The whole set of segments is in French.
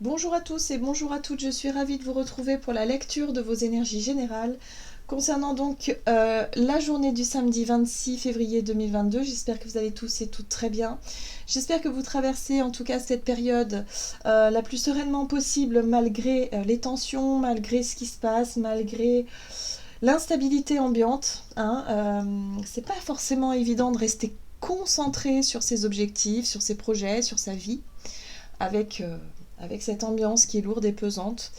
Bonjour à tous et bonjour à toutes, je suis ravie de vous retrouver pour la lecture de vos énergies générales concernant donc la journée du samedi 26 février 2022. J'espère que vous allez tous et toutes très bien. J'espère que vous traversez en tout cas cette période la plus sereinement possible malgré les tensions, malgré ce qui se passe, malgré l'instabilité ambiante. C'est pas forcément évident de rester concentré sur ses objectifs, sur ses projets, sur sa vie avec cette ambiance qui est lourde et pesante.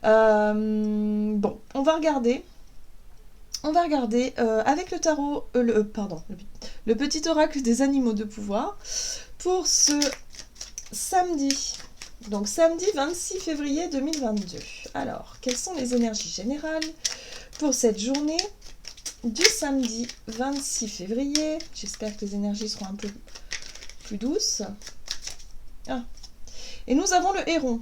Bon, on va regarder. Avec le tarot, le petit oracle des animaux de pouvoir pour ce samedi. Donc samedi 26 février 2022. Alors, quelles sont les énergies générales pour cette journée du samedi 26 février? J'espère que les énergies seront un peu plus douces. Et nous avons le héron.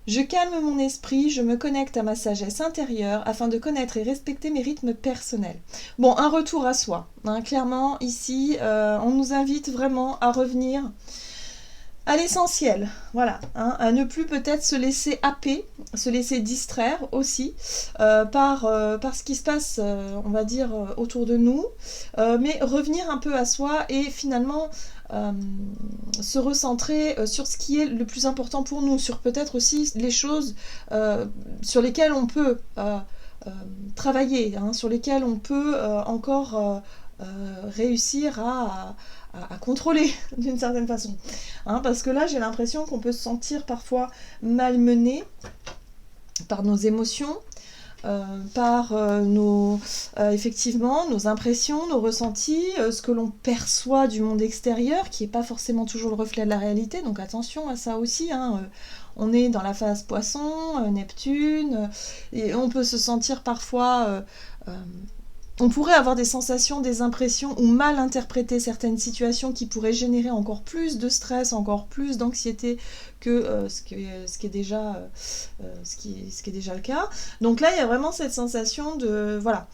Je calme mon esprit, je me connecte à ma sagesse intérieure afin de connaître et respecter mes rythmes personnels. Bon, un retour à soi. Clairement, ici, on nous invite vraiment à revenir à l'essentiel. Voilà, à ne plus peut-être se laisser happer, se laisser distraire aussi par ce qui se passe, on va dire, autour de nous, mais revenir un peu à soi et finalement se recentrer sur ce qui est le plus important pour nous, sur peut-être aussi les choses sur lesquelles on peut travailler, sur lesquelles on peut encore réussir à contrôler d'une certaine façon. Parce que là, j'ai l'impression qu'on peut se sentir parfois malmené par nos émotions, par effectivement nos impressions, nos ressentis, ce que l'on perçoit du monde extérieur, qui n'est pas forcément toujours le reflet de la réalité, donc attention à ça aussi. On est dans la phase poisson, Neptune, et on peut se sentir parfois... on pourrait avoir des sensations, des impressions ou mal interpréter certaines situations qui pourraient générer encore plus de stress, encore plus d'anxiété que ce qui est déjà le cas. Donc là, il y a vraiment cette sensation de... Voilà,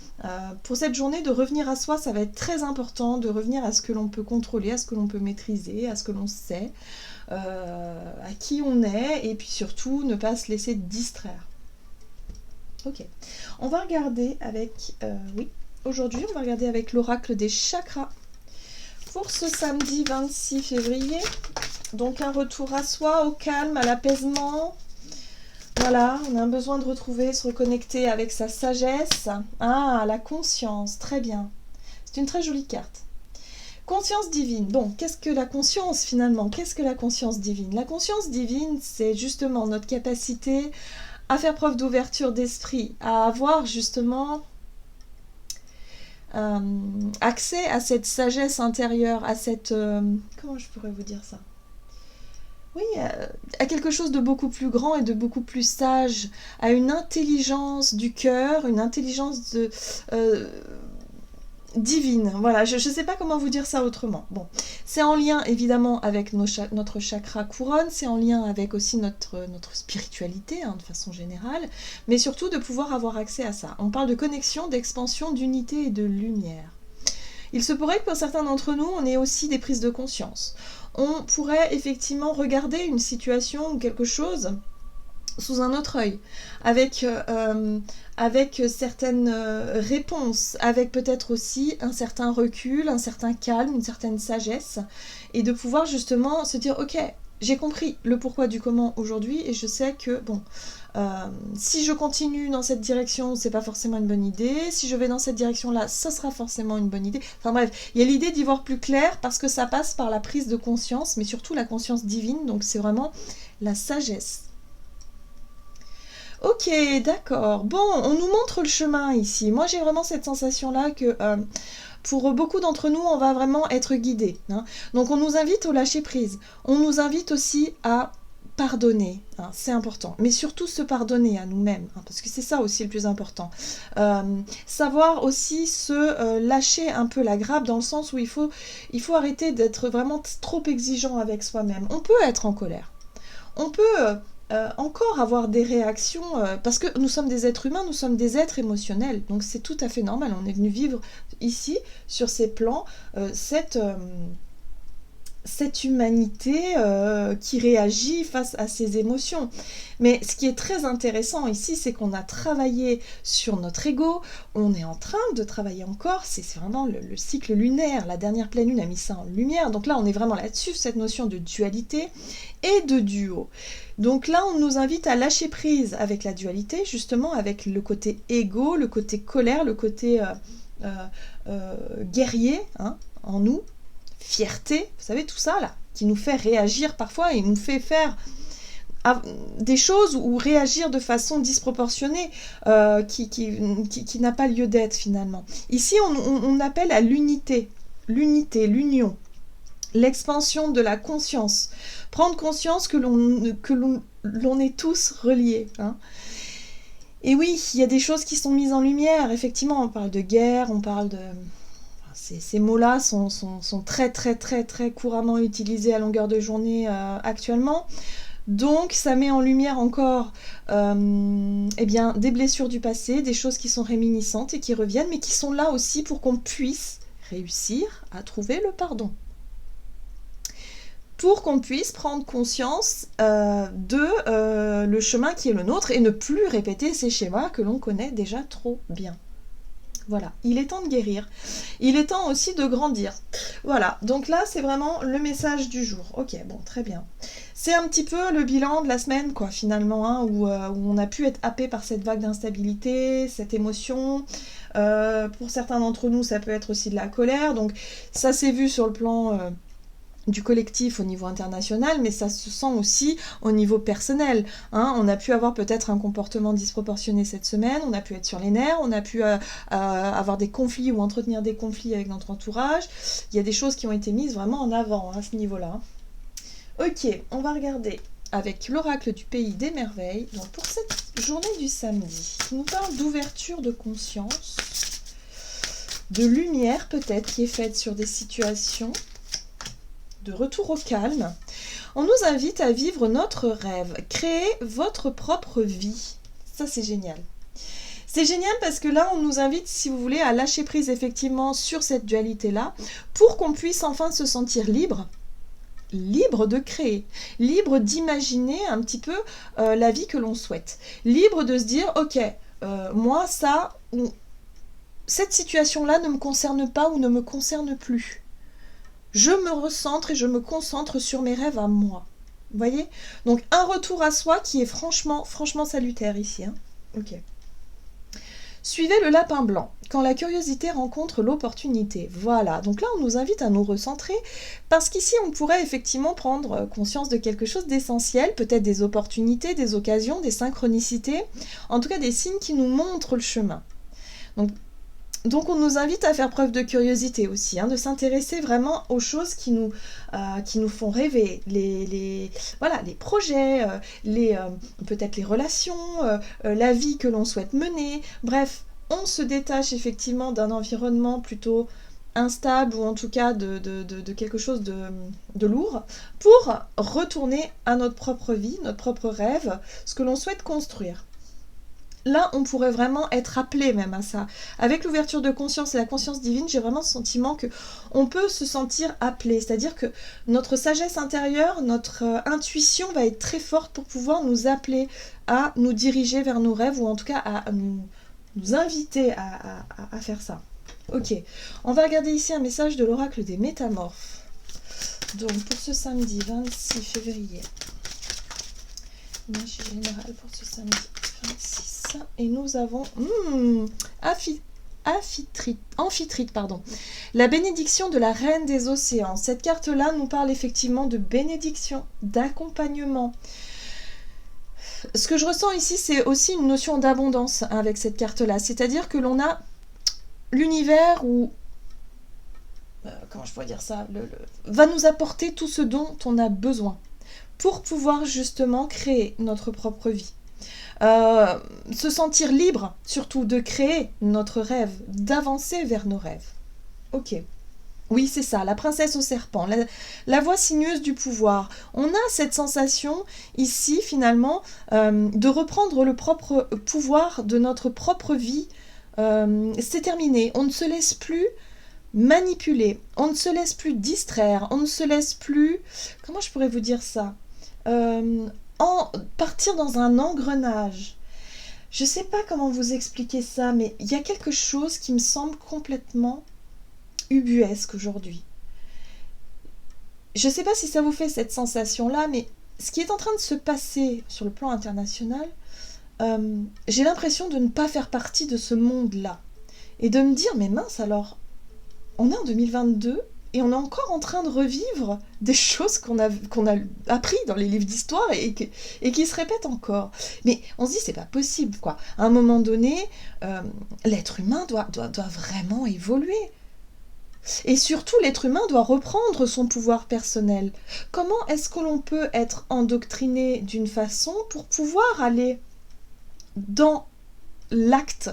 pour cette journée, de revenir à soi, ça va être très important, de revenir à ce que l'on peut contrôler, à ce que l'on peut maîtriser, à ce que l'on sait, à qui on est, et puis surtout, ne pas se laisser distraire. Ok, on va regarder avec... Aujourd'hui, on va regarder avec l'oracle des chakras pour ce samedi 26 février. Donc un retour à soi, au calme, à l'apaisement. Voilà, on a besoin de retrouver, se reconnecter avec sa sagesse. À la conscience, très bien. C'est une très jolie carte. Conscience divine. Bon, qu'est-ce que la conscience finalement? Qu'est-ce que la conscience divine? La conscience divine, c'est justement notre capacité à faire preuve d'ouverture d'esprit, à avoir justement... accès à cette sagesse intérieure, à cette... comment je pourrais vous dire ça? Oui, à quelque chose de beaucoup plus grand et de beaucoup plus sage, à une intelligence du cœur, une intelligence divine. Voilà, je ne sais pas comment vous dire ça autrement. Bon, c'est en lien évidemment avec notre chakra couronne, c'est en lien avec aussi notre spiritualité de façon générale, mais surtout de pouvoir avoir accès à ça. On parle de connexion, d'expansion, d'unité et de lumière. Il se pourrait que pour certains d'entre nous, on ait aussi des prises de conscience. On pourrait effectivement regarder une situation ou quelque chose sous un autre œil, avec certaines réponses, avec peut-être aussi un certain recul, un certain calme, une certaine sagesse, et de pouvoir justement se dire, ok, j'ai compris le pourquoi du comment aujourd'hui, et je sais que, bon, si je continue dans cette direction, c'est pas forcément une bonne idée, si je vais dans cette direction-là, ça sera forcément une bonne idée. Enfin bref, il y a l'idée d'y voir plus clair, parce que ça passe par la prise de conscience, mais surtout la conscience divine, donc c'est vraiment la sagesse. Ok, d'accord. Bon, on nous montre le chemin ici. Moi, j'ai vraiment cette sensation-là que pour beaucoup d'entre nous, on va vraiment être guidés. Donc, on nous invite au lâcher-prise. On nous invite aussi à pardonner. C'est important. Mais surtout se pardonner à nous-mêmes, parce que c'est ça aussi le plus important. Savoir aussi se lâcher un peu la grappe dans le sens où il faut arrêter d'être vraiment trop exigeant avec soi-même. On peut être en colère. On peut... encore avoir des réactions, parce que nous sommes des êtres humains, nous sommes des êtres émotionnels, donc c'est tout à fait normal, on est venu vivre ici, sur ces plans, cette cette humanité qui réagit face à ses émotions. Mais ce qui est très intéressant ici, c'est qu'on a travaillé sur notre ego, on est en train de travailler encore, c'est vraiment le cycle lunaire, la dernière pleine lune a mis ça en lumière, donc là on est vraiment là-dessus, cette notion de dualité et de duo. Donc là on nous invite à lâcher prise avec la dualité, justement avec le côté ego, le côté colère, le côté guerrier en nous, fierté, vous savez tout ça là, qui nous fait réagir parfois et nous fait faire des choses ou réagir de façon disproportionnée qui n'a pas lieu d'être finalement. Ici on appelle à l'unité, l'union, l'expansion de la conscience, prendre conscience que l'on est tous reliés. Et oui, il y a des choses qui sont mises en lumière, effectivement, on parle de guerre, on parle de... Ces mots-là sont très très très très couramment utilisés à longueur de journée actuellement. Donc ça met en lumière encore des blessures du passé, des choses qui sont réminiscentes et qui reviennent, mais qui sont là aussi pour qu'on puisse réussir à trouver le pardon. Pour qu'on puisse prendre conscience de le chemin qui est le nôtre et ne plus répéter ces schémas que l'on connaît déjà trop bien. Voilà, il est temps de guérir. Il est temps aussi de grandir. Voilà, donc là, c'est vraiment le message du jour. Ok, bon, très bien. C'est un petit peu le bilan de la semaine, quoi, finalement, où on a pu être happé par cette vague d'instabilité, cette émotion. Pour certains d'entre nous, ça peut être aussi de la colère. Donc, ça s'est vu sur le plan... du collectif au niveau international, mais ça se sent aussi au niveau personnel. On a pu avoir peut-être un comportement disproportionné cette semaine, on a pu être sur les nerfs, on a pu avoir des conflits ou entretenir des conflits avec notre entourage. Il y a des choses qui ont été mises vraiment en avant à ce niveau-là. Ok, on va regarder avec l'oracle du pays des merveilles. Donc pour cette journée du samedi, qui nous parle d'ouverture de conscience, de lumière peut-être qui est faite sur des situations, de retour au calme, on nous invite à vivre notre rêve, créer votre propre vie. Ça, c'est génial. C'est génial parce que là, on nous invite, si vous voulez, à lâcher prise effectivement sur cette dualité-là pour qu'on puisse enfin se sentir libre de créer, libre d'imaginer un petit peu la vie que l'on souhaite, libre de se dire, ok, moi, cette situation-là ne me concerne pas ou ne me concerne plus. Je me recentre et je me concentre sur mes rêves à moi. Vous voyez ? Donc un retour à soi qui est franchement salutaire ici. Ok. Suivez le lapin blanc. Quand la curiosité rencontre l'opportunité. Voilà. Donc là, on nous invite à nous recentrer parce qu'ici, on pourrait effectivement prendre conscience de quelque chose d'essentiel, peut-être des opportunités, des occasions, des synchronicités, en tout cas des signes qui nous montrent le chemin. Donc on nous invite à faire preuve de curiosité aussi, de s'intéresser vraiment aux choses qui nous font rêver, les projets, peut-être les relations, la vie que l'on souhaite mener. Bref, on se détache effectivement d'un environnement plutôt instable ou en tout cas de quelque chose de lourd pour retourner à notre propre vie, notre propre rêve, ce que l'on souhaite construire. Là, on pourrait vraiment être appelé même à ça. Avec l'ouverture de conscience et la conscience divine, j'ai vraiment le sentiment qu'on peut se sentir appelé. C'est-à-dire que notre sagesse intérieure, notre intuition va être très forte pour pouvoir nous appeler à nous diriger vers nos rêves ou en tout cas à nous inviter à faire ça. Ok, on va regarder ici un message de l'oracle des métamorphes. Donc pour ce samedi 26 février, image générale pour ce samedi 26. Et nous avons Amphitrite, la bénédiction de la reine des océans. Cette carte-là nous parle effectivement de bénédiction, d'accompagnement. Ce que je ressens ici, c'est aussi une notion d'abondance avec cette carte-là. C'est-à-dire que l'on a l'univers où, comment je pourrais dire ça, va nous apporter tout ce dont on a besoin pour pouvoir justement créer notre propre vie. Se sentir libre, surtout de créer notre rêve, d'avancer vers nos rêves. Ok. Oui, c'est ça, la princesse au serpent, la voix sinueuse du pouvoir. On a cette sensation ici, finalement, de reprendre le propre pouvoir de notre propre vie. C'est terminé. On ne se laisse plus manipuler, on ne se laisse plus distraire, on ne se laisse plus, comment je pourrais vous dire ça, partir dans un engrenage. Je ne sais pas comment vous expliquer ça, mais il y a quelque chose qui me semble complètement ubuesque aujourd'hui. Je ne sais pas si ça vous fait cette sensation-là, mais ce qui est en train de se passer sur le plan international, j'ai l'impression de ne pas faire partie de ce monde-là. Et de me dire, mais mince alors, on est en 2022 et on est encore en train de revivre des choses qu'on a appris dans les livres d'histoire et qui se répètent encore. Mais on se dit, c'est pas possible, quoi. À un moment donné, l'être humain doit vraiment évoluer. Et surtout, l'être humain doit reprendre son pouvoir personnel. Comment est-ce que l'on peut être endoctriné d'une façon pour pouvoir aller dans l'acte,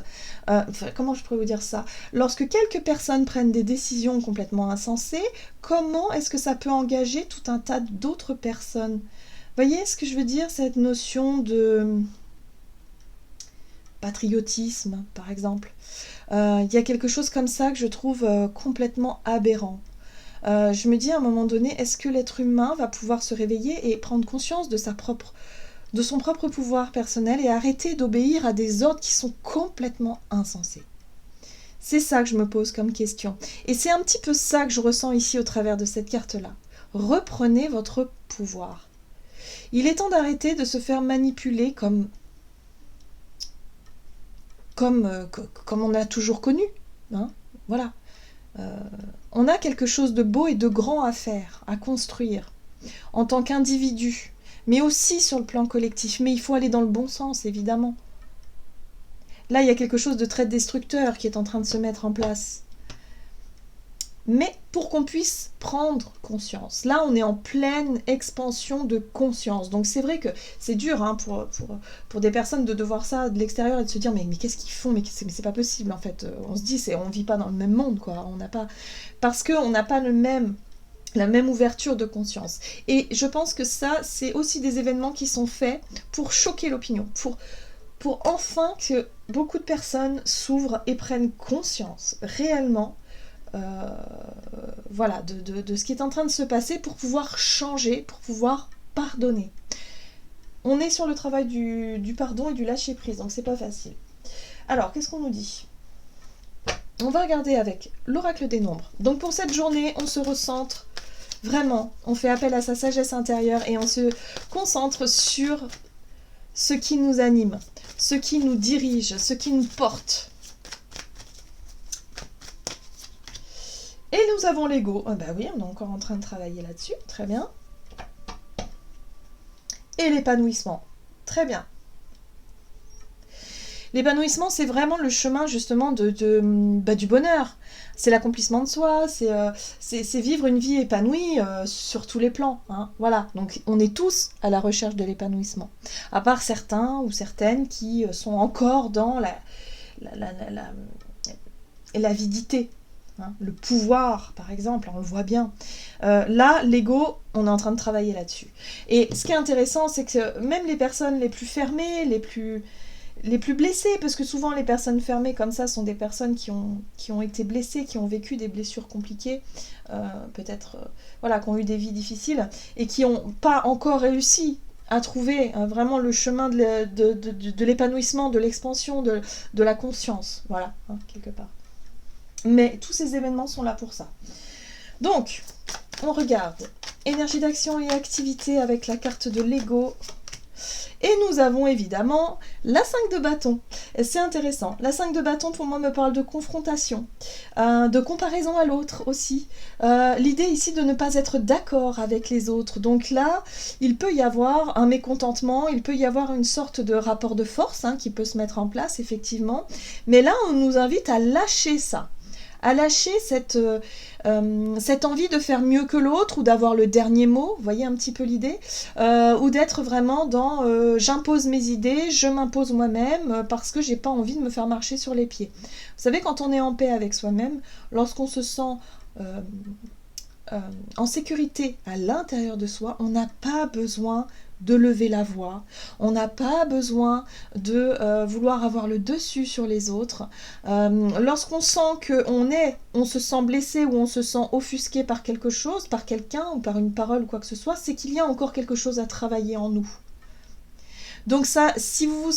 comment je pourrais vous dire ça, lorsque quelques personnes prennent des décisions complètement insensées, comment est-ce que ça peut engager tout un tas d'autres personnes? Voyez ce que je veux dire, cette notion de patriotisme, par exemple. Il y a quelque chose comme ça que je trouve complètement aberrant. Je me dis à un moment donné, est-ce que l'être humain va pouvoir se réveiller et prendre conscience de son propre pouvoir personnel et arrêter d'obéir à des ordres qui sont complètement insensés? C'est ça que je me pose comme question. Et c'est un petit peu ça que je ressens ici au travers de cette carte-là. Reprenez votre pouvoir. Il est temps d'arrêter de se faire manipuler comme on a toujours connu. Hein, voilà. On a quelque chose de beau et de grand à faire, à construire, en tant qu'individu, mais aussi sur le plan collectif. Mais il faut aller dans le bon sens, évidemment. Là, il y a quelque chose de très destructeur qui est en train de se mettre en place. Mais pour qu'on puisse prendre conscience. Là, on est en pleine expansion de conscience. Donc c'est vrai que c'est dur hein, pour des personnes de voir ça de l'extérieur et de se dire mais qu'est-ce qu'ils font, mais c'est pas possible en fait. On se dit on vit pas dans le même monde quoi. Parce qu'on n'a pas la même ouverture de conscience. Et je pense que ça, c'est aussi des événements qui sont faits pour choquer l'opinion, pour enfin que beaucoup de personnes s'ouvrent et prennent conscience réellement voilà, de ce qui est en train de se passer pour pouvoir changer, pour pouvoir pardonner. On est sur le travail du pardon et du lâcher-prise, donc c'est pas facile. Alors, qu'est-ce qu'on nous dit ? On va regarder avec l'oracle des nombres. Donc pour cette journée, on se recentre vraiment, on fait appel à sa sagesse intérieure et on se concentre sur ce qui nous anime, ce qui nous dirige, ce qui nous porte. Et nous avons l'ego. Ah bah oui, on est encore en train de travailler là-dessus. Très bien. Et l'épanouissement. Très bien. L'épanouissement, c'est vraiment le chemin justement du bonheur. C'est l'accomplissement de soi, c'est vivre une vie épanouie sur tous les plans. Hein. Voilà, donc on est tous à la recherche de l'épanouissement. À part certains ou certaines qui sont encore dans l'avidité. Hein, le pouvoir, par exemple, on le voit bien. Là, l'ego, on est en train de travailler là-dessus. Et ce qui est intéressant, c'est que même les personnes les plus fermées, les plus blessées, parce que souvent les personnes fermées comme ça sont des personnes qui ont été blessées, qui ont vécu des blessures compliquées, peut-être voilà, qui ont eu des vies difficiles, et qui n'ont pas encore réussi à trouver vraiment le chemin de l'épanouissement, de l'expansion, de la conscience, voilà, hein, quelque part. Mais tous ces événements sont là pour ça. Donc, on regarde énergie d'action et activité avec la carte de l'ego. Et nous avons évidemment la 5 de bâton. C'est intéressant. La 5 de bâton, pour moi, me parle de confrontation, de comparaison à l'autre aussi. L'idée ici de ne pas être d'accord avec les autres. Donc là, il peut y avoir un mécontentement, il peut y avoir une sorte de rapport de force qui peut se mettre en place, effectivement. Mais là, on nous invite à lâcher ça. À lâcher cette envie de faire mieux que l'autre ou d'avoir le dernier mot, vous voyez un petit peu l'idée, ou d'être vraiment dans j'impose mes idées, je m'impose moi-même parce que j'ai pas envie de me faire marcher sur les pieds. Vous savez, quand on est en paix avec soi-même, lorsqu'on se sent en sécurité à l'intérieur de soi, on n'a pas besoin de lever la voix, on n'a pas besoin de vouloir avoir le dessus sur les autres. Lorsqu'on sent on se sent blessé ou on se sent offusqué par quelque chose, par quelqu'un ou par une parole ou quoi que ce soit, c'est qu'il y a encore quelque chose à travailler en nous. Donc ça, si vous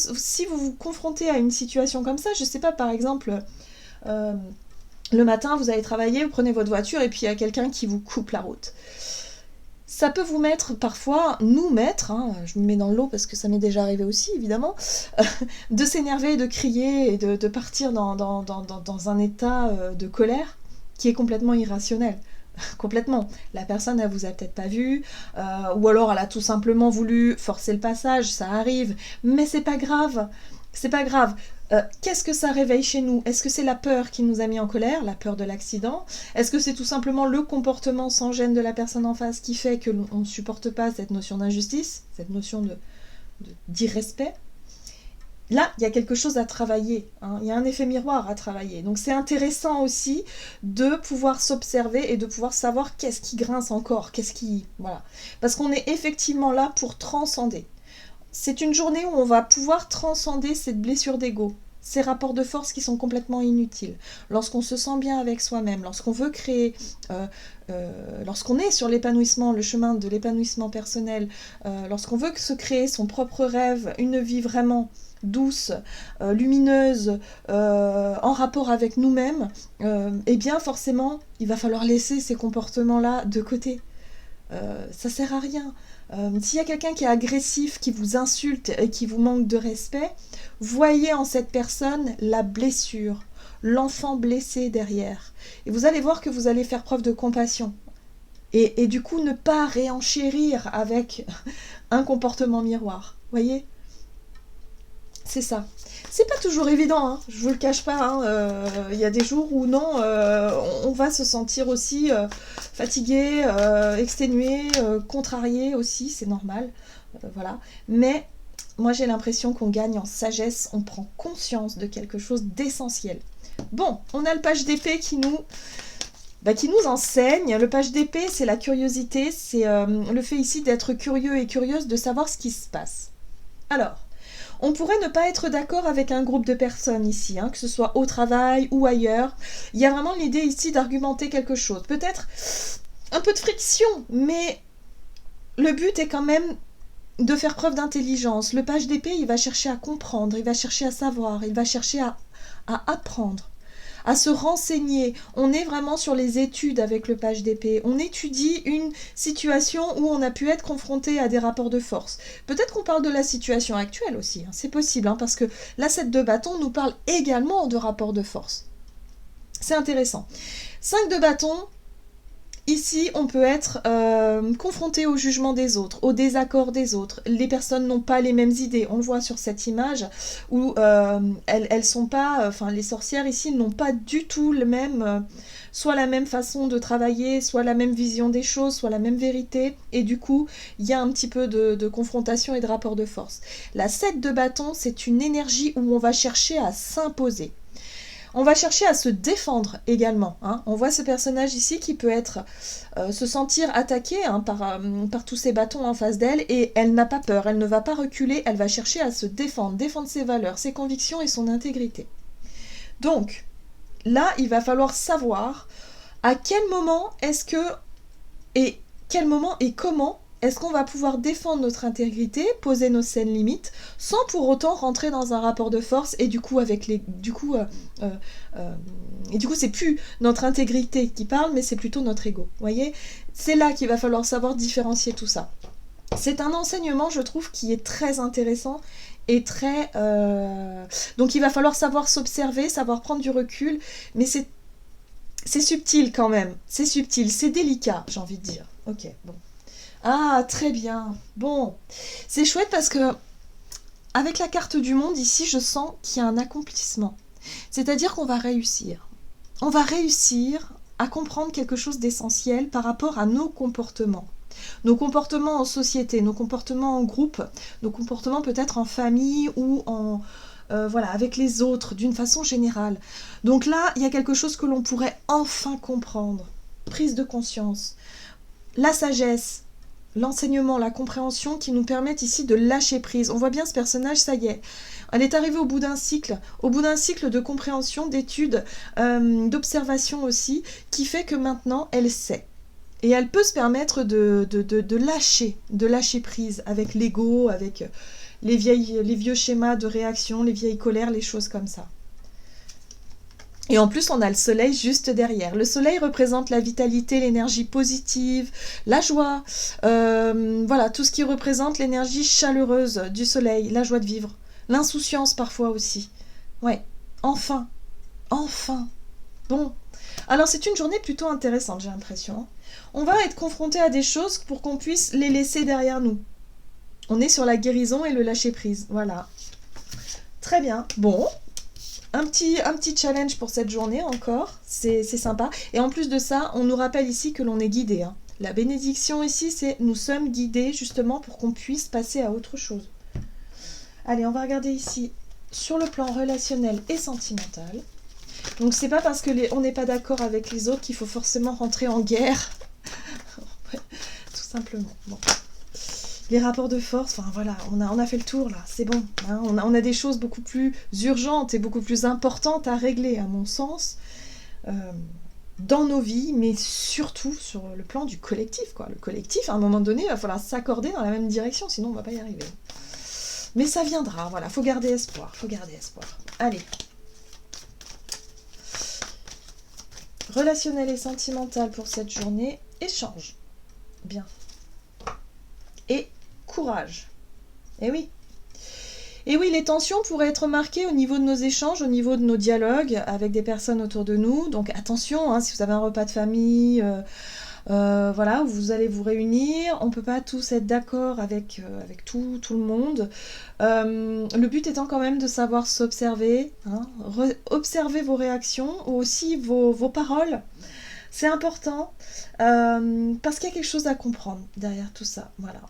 vous confrontez à une situation comme ça, je sais pas, par exemple, le matin, vous allez travailler, vous prenez votre voiture et puis il y a quelqu'un qui vous coupe la route. Ça peut vous mettre parfois, nous mettre, hein, je me mets dans le lot parce que ça m'est déjà arrivé aussi évidemment, de s'énerver, de crier et de partir dans un état de colère qui est complètement irrationnel. Complètement. La personne, elle vous a peut-être pas vu, ou alors elle a tout simplement voulu forcer le passage, ça arrive, mais c'est pas grave. C'est pas grave. Qu'est-ce que ça réveille chez nous? Est-ce que c'est la peur qui nous a mis en colère, la peur de l'accident? Est-ce que c'est tout simplement le comportement sans gêne de la personne en face qui fait que on ne supporte pas cette notion d'injustice, cette notion d'irrespect? Là, il y a quelque chose à travailler, hein. Il y a un effet miroir à travailler. Donc c'est intéressant aussi de pouvoir s'observer et de pouvoir savoir qu'est-ce qui grince encore, Voilà. Parce qu'on est effectivement là pour transcender. C'est une journée où on va pouvoir transcender cette blessure d'ego, ces rapports de force qui sont complètement inutiles. Lorsqu'on se sent bien avec soi-même, lorsqu'on veut créer, lorsqu'on est sur l'épanouissement, le chemin de l'épanouissement personnel, lorsqu'on veut se créer son propre rêve, une vie vraiment douce, lumineuse, en rapport avec nous-mêmes, eh bien forcément, il va falloir laisser ces comportements-là de côté. Ça sert à rien. S'il y a quelqu'un qui est agressif, qui vous insulte et qui vous manque de respect, voyez en cette personne la blessure, l'enfant blessé derrière. Et vous allez voir que vous allez faire preuve de compassion. Et du coup, ne pas réenchérir avec un comportement miroir. Voyez ? C'est ça. C'est pas toujours évident, hein, je vous le cache pas. Hein, y a des jours où non, on va se sentir aussi fatigué, exténué, contrarié aussi, c'est normal. Voilà. Mais moi j'ai l'impression qu'on gagne en sagesse, on prend conscience de quelque chose d'essentiel. Bon, on a le page d'épée qui nous enseigne. Le page d'épée, c'est la curiosité, c'est le fait ici d'être curieux et curieuse, de savoir ce qui se passe. Alors, on pourrait ne pas être d'accord avec un groupe de personnes ici, hein, que ce soit au travail ou ailleurs. Il y a vraiment l'idée ici d'argumenter quelque chose. Peut-être un peu de friction, mais le but est quand même de faire preuve d'intelligence. Le page d'épée, il va chercher à comprendre, il va chercher à savoir, il va chercher à apprendre, à se renseigner. On est vraiment sur les études avec le page d'épée. On étudie une situation où on a pu être confronté à des rapports de force. Peut-être qu'on parle de la situation actuelle aussi, hein. C'est possible, hein, parce que la 7 de bâton nous parle également de rapports de force. C'est intéressant. 5 de bâton, ici, on peut être confronté au jugement des autres, au désaccord des autres. Les personnes n'ont pas les mêmes idées. On le voit sur cette image où elles sont pas, les sorcières ici n'ont pas du tout le même, soit la même façon de travailler, soit la même vision des choses, soit la même vérité. Et du coup, il y a un petit peu de confrontation et de rapport de force. La 7 de bâton, c'est une énergie où on va chercher à s'imposer. On va chercher à se défendre également, hein. On voit ce personnage ici qui peut se sentir attaqué, hein, par tous ces bâtons en face d'elle, et elle n'a pas peur, elle ne va pas reculer, elle va chercher à se défendre ses valeurs, ses convictions et son intégrité. Donc, là, il va falloir savoir à quel moment quel moment et comment est-ce qu'on va pouvoir défendre notre intégrité, poser nos saines limites, sans pour autant rentrer dans un rapport de force, et du coup c'est plus notre intégrité qui parle, mais c'est plutôt notre ego. Voyez, c'est là qu'il va falloir savoir différencier tout ça. C'est un enseignement, je trouve, qui est très intéressant et très... Donc il va falloir savoir s'observer, savoir prendre du recul, mais c'est subtil quand même. C'est subtil, c'est délicat, j'ai envie de dire. Ok, bon. Ah, très bien. Bon, c'est chouette parce que avec la carte du monde, ici, je sens qu'il y a un accomplissement. C'est-à-dire qu'on va réussir. On va réussir à comprendre quelque chose d'essentiel par rapport à nos comportements. Nos comportements en société, nos comportements en groupe, nos comportements peut-être en famille ou avec les autres, d'une façon générale. Donc là, il y a quelque chose que l'on pourrait enfin comprendre. Prise de conscience. La sagesse. l'enseignement, la compréhension qui nous permettent ici de lâcher prise. On voit bien ce personnage, ça y est. Elle est arrivée au bout d'un cycle de compréhension, d'études, d'observation aussi, qui fait que maintenant, elle sait. Et elle peut se permettre de lâcher prise avec l'ego, avec les vieux schémas de réaction, les vieilles colères, les choses comme ça. Et en plus, on a le soleil juste derrière. Le soleil représente la vitalité, l'énergie positive, la joie. Voilà, tout ce qui représente l'énergie chaleureuse du soleil, la joie de vivre. L'insouciance parfois aussi. Ouais, enfin. Bon. Alors c'est une journée plutôt intéressante, j'ai l'impression. On va être confronté à des choses pour qu'on puisse les laisser derrière nous. On est sur la guérison et le lâcher-prise. Voilà. Très bien. Bon. Un petit challenge pour cette journée encore, c'est sympa. Et en plus de ça, on nous rappelle ici que l'on est guidé. Hein. La bénédiction ici, c'est nous sommes guidés justement pour qu'on puisse passer à autre chose. Allez, on va regarder ici sur le plan relationnel et sentimental. Donc c'est pas parce qu'on n'est pas d'accord avec les autres qu'il faut forcément rentrer en guerre. Tout simplement. Bon. Les rapports de force, enfin voilà, on a fait le tour là, c'est bon. Hein, on a des choses beaucoup plus urgentes et beaucoup plus importantes à régler, à mon sens, dans nos vies, mais surtout sur le plan du collectif, quoi. Le collectif, à un moment donné, il va falloir s'accorder dans la même direction, sinon on va pas y arriver. Mais ça viendra, voilà, faut garder espoir, Allez. Relationnel et sentimental pour cette journée, échange. Bien. Et courage. Et oui, les tensions pourraient être marquées au niveau de nos échanges, au niveau de nos dialogues avec des personnes autour de nous. Donc attention, hein, si vous avez un repas de famille, voilà, où vous allez vous réunir, on ne peut pas tous être d'accord avec tout le monde. Le but étant quand même de savoir s'observer, hein, observer vos réactions, ou aussi vos paroles. C'est important, parce qu'il y a quelque chose à comprendre derrière tout ça. Voilà.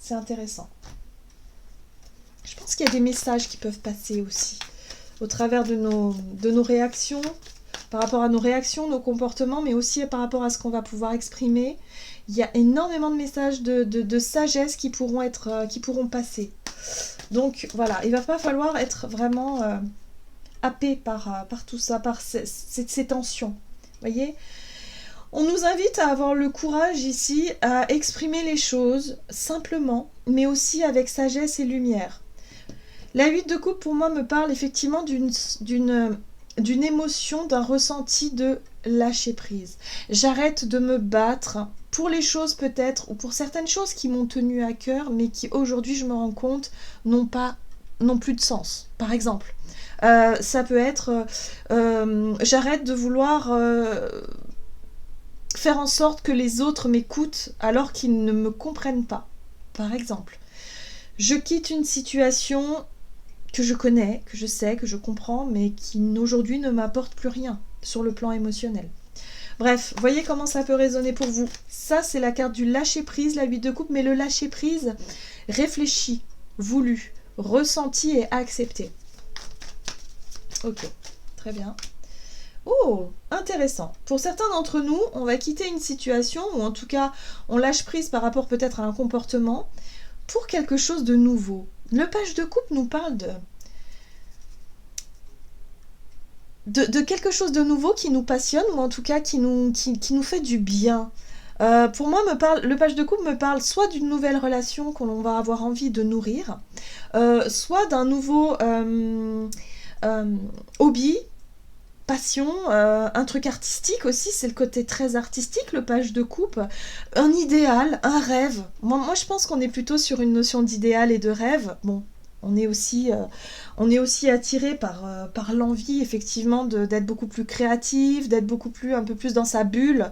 C'est intéressant. Je pense qu'il y a des messages qui peuvent passer aussi au travers de nos réactions, par rapport à nos réactions, nos comportements, mais aussi par rapport à ce qu'on va pouvoir exprimer. Il y a énormément de messages de sagesse qui pourront passer. Donc voilà, il va pas falloir être vraiment happé par tout ça, par ces tensions. Vous voyez ? On nous invite à avoir le courage ici, à exprimer les choses simplement, mais aussi avec sagesse et lumière. La 8 de coupe, pour moi, me parle effectivement d'une émotion, d'un ressenti de lâcher prise. J'arrête de me battre pour les choses peut-être, ou pour certaines choses qui m'ont tenu à cœur, mais qui aujourd'hui, je me rends compte, n'ont plus de sens. Par exemple, ça peut être j'arrête de vouloir faire en sorte que les autres m'écoutent alors qu'ils ne me comprennent pas. Par exemple, je quitte une situation que je connais, que je sais, que je comprends, mais qui aujourd'hui ne m'apporte plus rien sur le plan émotionnel. Bref, voyez comment ça peut résonner pour vous. Ça, c'est la carte du lâcher-prise, la 8 de coupe, mais le lâcher-prise réfléchi, voulu, ressenti et accepté. Ok, très bien. Oh, intéressant. Pour certains d'entre nous, on va quitter une situation, ou en tout cas, on lâche prise par rapport peut-être à un comportement, pour quelque chose de nouveau. Le page de coupe nous parle de quelque chose de nouveau qui nous passionne, ou en tout cas qui nous fait du bien. Pour moi, le page de coupe me parle soit d'une nouvelle relation que l'on va avoir envie de nourrir, soit d'un nouveau hobby, passion, un truc artistique aussi, c'est le côté très artistique, le page de coupe, un idéal, un rêve. Moi je pense qu'on est plutôt sur une notion d'idéal et de rêve. Bon, on est aussi attiré par l'envie effectivement d'être beaucoup plus créatif, d'être un peu plus dans sa bulle.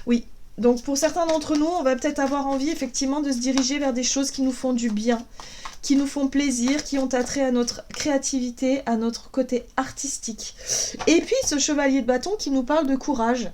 Oui, donc pour certains d'entre nous, on va peut-être avoir envie effectivement de se diriger vers des choses qui nous font du bien, qui nous font plaisir, qui ont attrait à notre créativité, à notre côté artistique. Et puis ce chevalier de bâton qui nous parle de courage.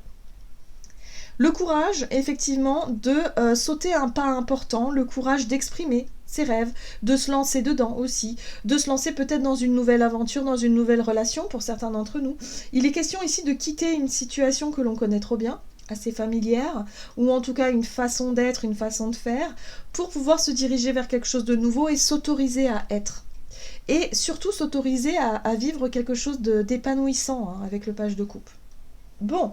Le courage, effectivement, de sauter un pas important, le courage d'exprimer ses rêves, de se lancer dedans aussi, de se lancer peut-être dans une nouvelle aventure, dans une nouvelle relation pour certains d'entre nous. Il est question ici de quitter une situation que l'on connaît trop bien, assez familière, ou en tout cas une façon d'être, une façon de faire, pour pouvoir se diriger vers quelque chose de nouveau et s'autoriser à être. Et surtout s'autoriser à vivre quelque chose d'épanouissant avec le page de coupe. Bon,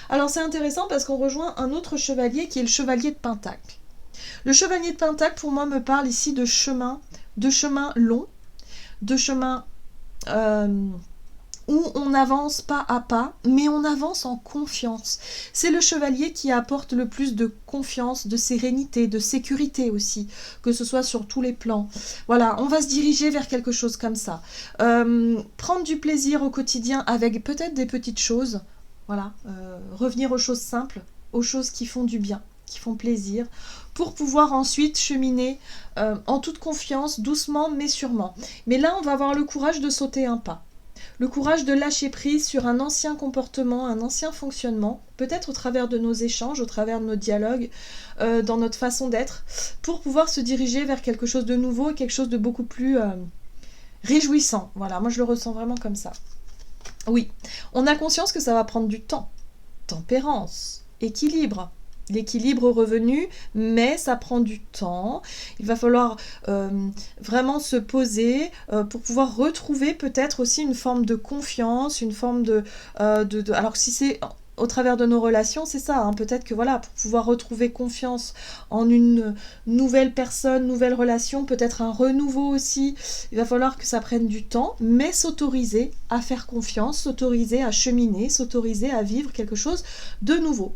alors c'est intéressant parce qu'on rejoint un autre chevalier qui est le chevalier de Pentacle. Le chevalier de Pentacle, pour moi, me parle ici de chemin long, de chemin où on avance pas à pas, mais on avance en confiance. C'est le chevalier qui apporte le plus de confiance, de sérénité, de sécurité aussi, que ce soit sur tous les plans. Voilà, on va se diriger vers quelque chose comme ça. Prendre du plaisir au quotidien avec peut-être des petites choses. Voilà, revenir aux choses simples, aux choses qui font du bien, qui font plaisir, pour pouvoir ensuite cheminer en toute confiance, doucement mais sûrement. Mais là, on va avoir le courage de sauter un pas. Le courage de lâcher prise sur un ancien comportement, un ancien fonctionnement, peut-être au travers de nos échanges, au travers de nos dialogues, dans notre façon d'être, pour pouvoir se diriger vers quelque chose de nouveau et quelque chose de beaucoup plus réjouissant. Voilà, moi je le ressens vraiment comme ça. Oui, on a conscience que ça va prendre du temps. Tempérance, équilibre. L'équilibre revenu, mais ça prend du temps. Il va falloir vraiment se poser pour pouvoir retrouver peut-être aussi une forme de confiance, une forme alors si c'est au travers de nos relations, c'est ça, hein, peut-être que voilà, pour pouvoir retrouver confiance en une nouvelle personne, nouvelle relation, peut-être un renouveau aussi, il va falloir que ça prenne du temps, mais s'autoriser à faire confiance, s'autoriser à cheminer, s'autoriser à vivre quelque chose de nouveau.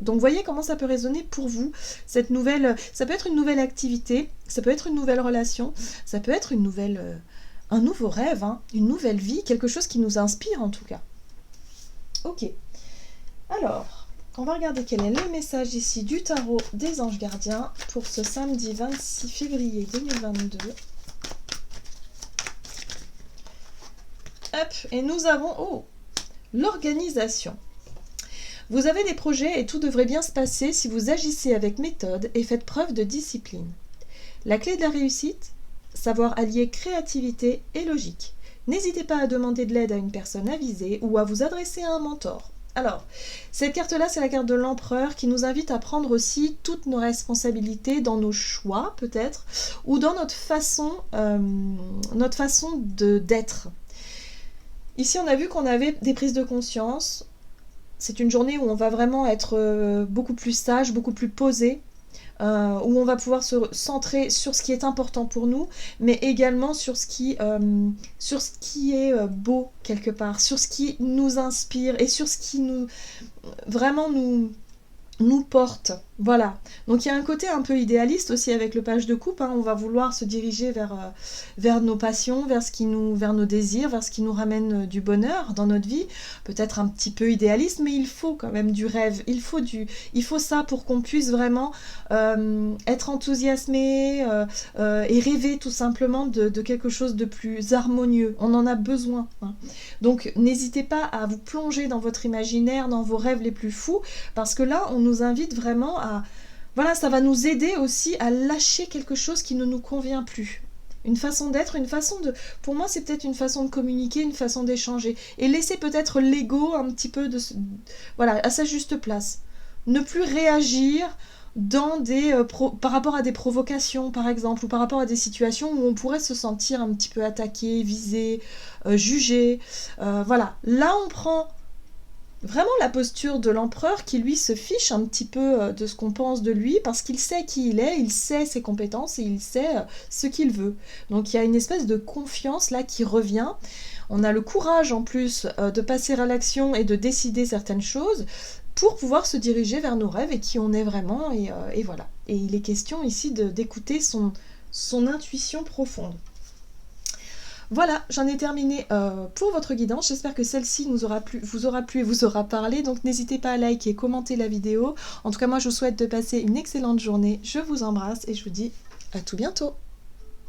Donc voyez comment ça peut résonner pour vous, cette nouvelle, ça peut être une nouvelle activité, ça peut être une nouvelle relation, ça peut être un nouveau rêve, hein, une nouvelle vie, quelque chose qui nous inspire en tout cas. Ok, alors, on va regarder quel est le message ici du tarot des anges gardiens pour ce samedi 26 février 2022. Hop, et nous avons, l'organisation. Vous avez des projets et tout devrait bien se passer si vous agissez avec méthode et faites preuve de discipline. La clé de la réussite, savoir allier créativité et logique. N'hésitez pas à demander de l'aide à une personne avisée ou à vous adresser à un mentor. Alors, cette carte-là, c'est la carte de l'empereur qui nous invite à prendre aussi toutes nos responsabilités dans nos choix, peut-être, ou dans notre façon d'être. Ici, on a vu qu'on avait des prises de conscience. C'est une journée où on va vraiment être beaucoup plus sage, beaucoup plus posé, où on va pouvoir se centrer sur ce qui est important pour nous, mais également sur ce qui est beau quelque part, sur ce qui nous inspire et sur ce qui nous porte. Voilà. Donc il y a un côté un peu idéaliste aussi avec le page de coupe, hein. On va vouloir se diriger vers nos passions, vers nos désirs, vers ce qui nous ramène du bonheur dans notre vie. Peut-être un petit peu idéaliste, mais il faut quand même du rêve. Il faut ça pour qu'on puisse vraiment être enthousiasmé et rêver tout simplement de quelque chose de plus harmonieux. On en a besoin, hein. Donc n'hésitez pas à vous plonger dans votre imaginaire, dans vos rêves les plus fous, parce que là on nous invite vraiment voilà, ça va nous aider aussi à lâcher quelque chose qui ne nous convient plus. Une façon d'être, pour moi c'est peut-être une façon de communiquer, une façon d'échanger. Et laisser peut-être l'ego un petit peu voilà, à sa juste place. Ne plus réagir par rapport à des provocations par exemple, ou par rapport à des situations où on pourrait se sentir un petit peu attaqué, visé, jugé. Voilà, là on prend vraiment la posture de l'empereur qui lui se fiche un petit peu de ce qu'on pense de lui parce qu'il sait qui il est, il sait ses compétences et il sait ce qu'il veut. Donc il y a une espèce de confiance là qui revient. On a le courage en plus de passer à l'action et de décider certaines choses pour pouvoir se diriger vers nos rêves et qui on est vraiment et voilà. Et il est question ici d'écouter son intuition profonde. Voilà, j'en ai terminé pour votre guidance. J'espère que celle-ci vous aura plu et vous aura parlé. Donc n'hésitez pas à liker et commenter la vidéo. En tout cas, moi, je vous souhaite de passer une excellente journée. Je vous embrasse et je vous dis à tout bientôt.